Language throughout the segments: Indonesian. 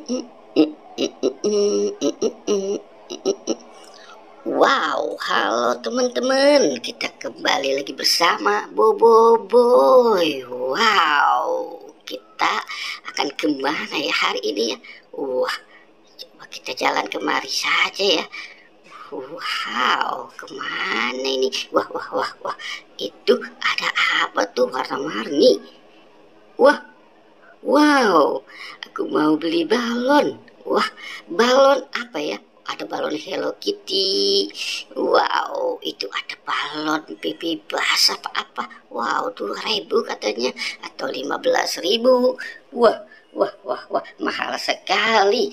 Wow, halo teman-teman, kita kembali lagi bersama Bobo Boy. Wow, kita akan kemana ya hari ini ya? Wah, coba kita jalan kemari saja ya. Wow, kemana ini? Wah, wah, wah, wah, itu ada apa tuh warna-warni? Wah, wow, aku mau beli balon. Wah, balon apa ya? Ada balon Hello Kitty. Wow, itu ada balon pipi basah apa-apa. Wow, 2.000 katanya atau 15.000. Wah, wah, wah, wah, mahal sekali.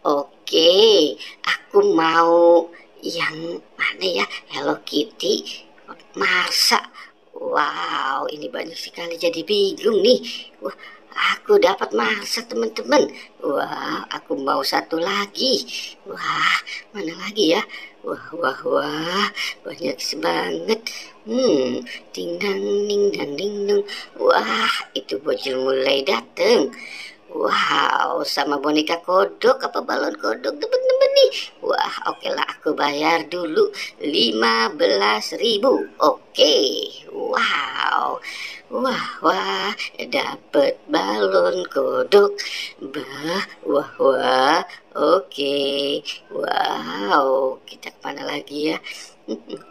Oke, aku mau yang mana ya? Hello Kitty, Marsa. Wow, ini banyak sekali jadi bingung nih. Wah, aku dapat masa teman-teman. Wah, aku mau satu lagi. Wah, mana lagi ya? Wah, wah, wah, banyak banget. Ding dang, ding dang, ding dong. Wah, itu bocil mulai datang. Wow, sama boneka kodok apa balon kodok teman-teman nih. Wah, oke lah aku bayar dulu 15.000. Oke. Wow. Wah, wah, dapat balon kodok. Wah, wah. Oke. Wow, kita kemana lagi ya?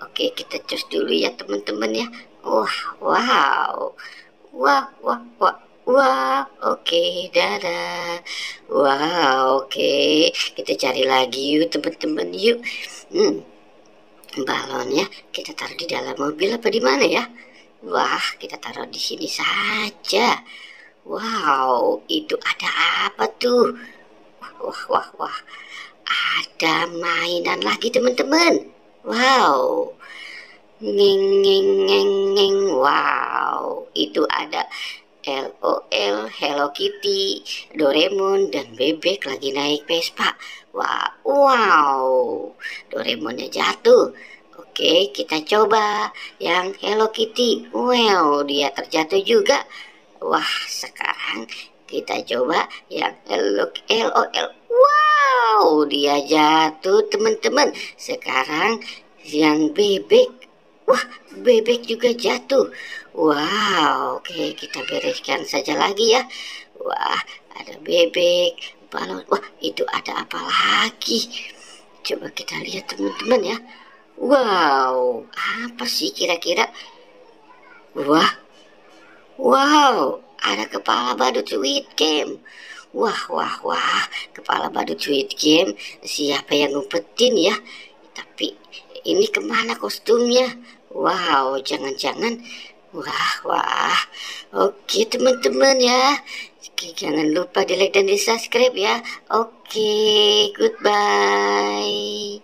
Oke, kita cus dulu ya teman-teman ya. Wah, wow. Wah, wah, wah. Wah, oke, dadah. Wah, oke. Kita cari lagi yuk, teman-teman yuk. Balonnya kita taruh di dalam mobil apa di mana ya? Wah, kita taruh di sini saja. Wow, itu ada apa tuh? Wah, wah, wah. Ada mainan lagi, teman-teman. Wow. Ngeng, ngeng, ngeng, ngeng. Wow, itu ada LOL, Hello Kitty, Doraemon, dan Bebek lagi naik Vespa. Wah, wow, Doraemonnya jatuh. Oke, kita coba yang Hello Kitty. Wow, dia terjatuh juga. Wah, sekarang kita coba yang LOL. Wow, dia jatuh teman-teman. Sekarang yang Bebek. Wah, Bebek juga jatuh. Wow, oke, kita bereskan saja lagi ya. Wah, ada Bebek, balon. Wah, itu ada apa lagi? Coba kita lihat teman-teman ya. Wow, apa sih kira-kira? Wah, wow, ada kepala badut Squid Game. Wah, wah, wah, kepala badut Squid Game. Siapa yang ngumpetin ya? Tapi ini kemana kostumnya? Wow, jangan-jangan. Wah, wah. Oke, teman-teman ya. Jangan lupa di like dan di subscribe ya. Oke, goodbye.